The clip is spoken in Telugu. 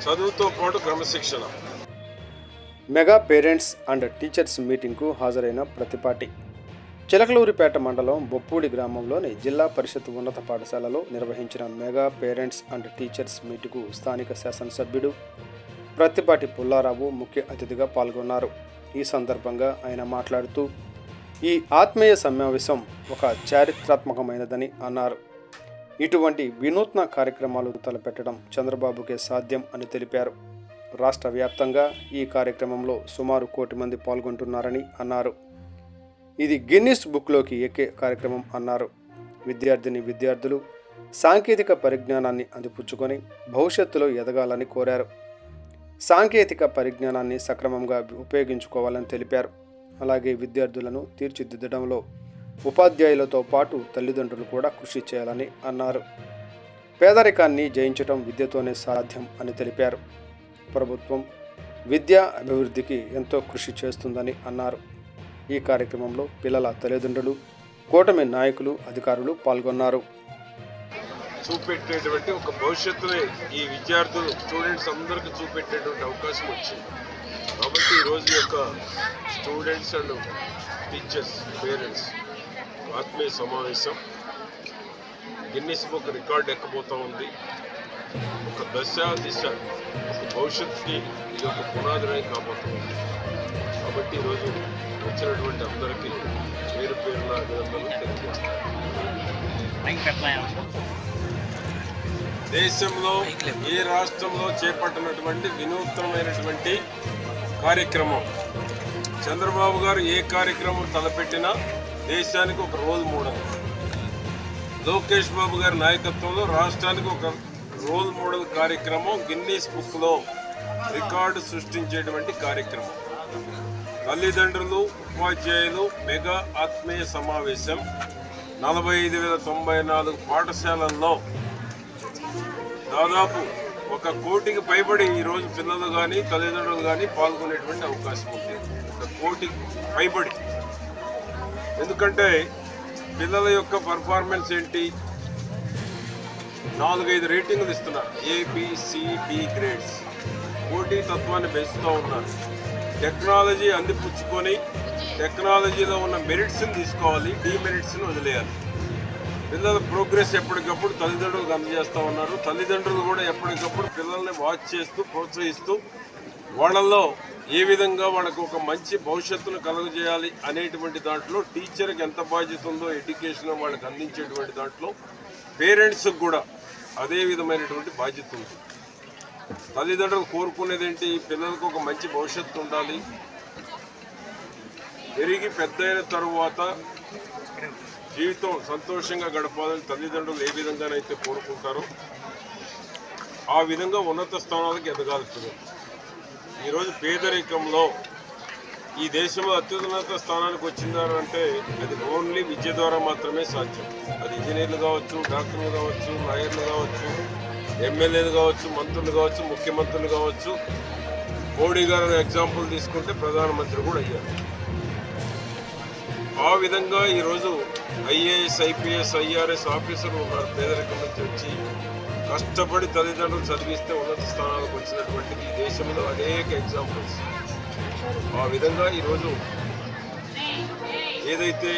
చదువుతో పాటు క్రమశిక్షణ. మెగా పేరెంట్స్ అండ్ టీచర్స్ మీటింగ్కు హాజరైన ప్రతిపాటి. చిలకలూరిపేట మండలం బొప్పూడి గ్రామంలోని జిల్లా పరిషత్ ఉన్నత పాఠశాలలో నిర్వహించిన మెగా పేరెంట్స్ అండ్ టీచర్స్ మీటింగ్కు స్థానిక శాసనసభ్యుడు ప్రతిపాటి పుల్లారావు ముఖ్య అతిథిగా పాల్గొన్నారు. ఈ సందర్భంగా ఆయన మాట్లాడుతూ ఈ ఆత్మీయ సమావేశం ఒక చారిత్రాత్మకమైనదని అన్నారు. ఇటువంటి వినూత్న కార్యక్రమాలు తలపెట్టడం చంద్రబాబుకే సాధ్యం అని తెలిపారు. రాష్ట్ర వ్యాప్తంగా ఈ కార్యక్రమంలో సుమారు 1 కోటి మంది పాల్గొంటున్నారని అన్నారు. ఇది గిన్నిస్ బుక్లోకి ఎక్కే కార్యక్రమం అన్నారు. విద్యార్థులు సాంకేతిక పరిజ్ఞానాన్ని అందిపుచ్చుకొని భవిష్యత్తులో ఎదగాలని కోరారు. సాంకేతిక పరిజ్ఞానాన్ని సక్రమంగా ఉపయోగించుకోవాలని తెలిపారు. అలాగే విద్యార్థులను తీర్చిదిద్దడంలో ఉపాధ్యాయులతో పాటు తల్లిదండ్రులు కూడా కృషి చేయాలని అన్నారు. పేదరికాన్ని జయించడం విద్యతోనే సాధ్యం అని తెలిపారు. ప్రభుత్వం విద్యా అభివృద్ధికి ఎంతో కృషి చేస్తుందని అన్నారు. ఈ కార్యక్రమంలో పిల్లల తల్లిదండ్రులు, కూటమి నాయకులు, అధికారులు పాల్గొన్నారు. చూపెట్టేటువంటి ఒక భవిష్యత్తుని ఈ విద్యార్థులు స్టూడెంట్స్ అందరికీ చూపెట్టేటువంటి అవకాశం వచ్చింది. కాబట్టి ఈరోజు యొక్క స్టూడెంట్స్ అండ్ టీచర్స్ పేరెంట్స్ ఆత్మీయ సమావేశం గిన్నిస్ బుక్ రికార్డ్ ఎక్కబోతూ ఉంది. ఒక దిశ ఒక భవిష్యత్తుకి ఇది ఒక పునాదిని కాబోతుంది. కాబట్టి ఈరోజు వచ్చినటువంటి అందరికీ పేరు పేరున అభినందనలు తెలియజేస్తాను. దేశంలో ఏ రాష్ట్రంలో చేపట్టినటువంటి వినూత్నమైనటువంటి కార్యక్రమం. చంద్రబాబు గారు ఏ కార్యక్రమం తలపెట్టినా దేశానికి ఒక రోల్ మోడల్. లోకేష్ బాబు గారి నాయకత్వంలో రాష్ట్రానికి ఒక రోల్ మోడల్ కార్యక్రమం గిన్నీస్ బుక్లో రికార్డు సృష్టించేటువంటి కార్యక్రమం. తల్లిదండ్రులు, ఉపాధ్యాయులు మెగా ఆత్మీయ సమావేశం 45,094 పాఠశాలల్లో దాదాపు 1 కోటికి పైబడి ఈరోజు పిల్లలు కానీ తల్లిదండ్రులు కానీ పాల్గొనేటువంటి అవకాశం ఉంది. 1 కోటికి పైబడి. ఎందుకంటే పిల్లల యొక్క పర్ఫార్మెన్స్ ఏంటి, 4-5 రేటింగ్లు ఇస్తున్నారు. ABCD grades. పోటీ తత్వాన్ని పెంచుతూ ఉన్నారు. టెక్నాలజీ అందిపుచ్చుకొని టెక్నాలజీలో ఉన్న మెరిట్స్ని తీసుకోవాలి, డీమెరిట్స్ని వదిలేయాలి. పిల్లల ప్రోగ్రెస్ ఎప్పటికప్పుడు తల్లిదండ్రులకు అందజేస్తూ ఉన్నారు. తల్లిదండ్రులు కూడా ఎప్పటికప్పుడు పిల్లల్ని వాచ్ చేస్తూ ప్రోత్సహిస్తూ వాళ్ళల్లో ఏ విధంగా వాళ్ళకు ఒక మంచి భవిష్యత్తును కలుగజేయాలి అనేటువంటి దాంట్లో టీచర్కి ఎంత బాధ్యత ఉందో ఎడ్యుకేషన్ వాళ్ళకి అందించేటువంటి దాంట్లో పేరెంట్స్కి కూడా అదే విధమైనటువంటి బాధ్యత ఉంది. తల్లిదండ్రులు కోరుకునేది ఏంటి, పిల్లలకు ఒక మంచి భవిష్యత్తు ఉండాలి, పెరిగి పెద్దయిన తరువాత జీవితం సంతోషంగా గడపాలని తల్లిదండ్రులు ఏ విధంగానైతే కోరుకుంటారో ఆ విధంగా ఉన్నత స్థానాలకు ఎదగాల్సింది. ఈరోజు పేదరికంలో ఈ దేశంలో అత్యున్నత స్థానానికి వచ్చిందంటే అది ఓన్లీ విద్య ద్వారా మాత్రమే సాధ్యం. అది ఇంజనీర్లు కావచ్చు, డాక్టర్లు కావచ్చు, లాయర్లు కావచ్చు, ఎమ్మెల్యేలు కావచ్చు, మంత్రులు కావచ్చు, ముఖ్యమంత్రులు కావచ్చు. మోడీ గారు ఎగ్జాంపుల్ తీసుకుంటే ప్రధానమంత్రి కూడా అయ్యారు. ఆ విధంగా ఈరోజు IAS, IPS, IRS ఆఫీసర్లు ఉన్నారు. పేదరికం నుంచి వచ్చి కష్టపడి తల్లిదండ్రులు చదివిస్తే ఉన్నత స్థానాలకు వచ్చినటువంటి ఈ దేశంలో అనేక ఎగ్జాంపుల్స్. ఆ విధంగా ఈరోజు ఏదైతే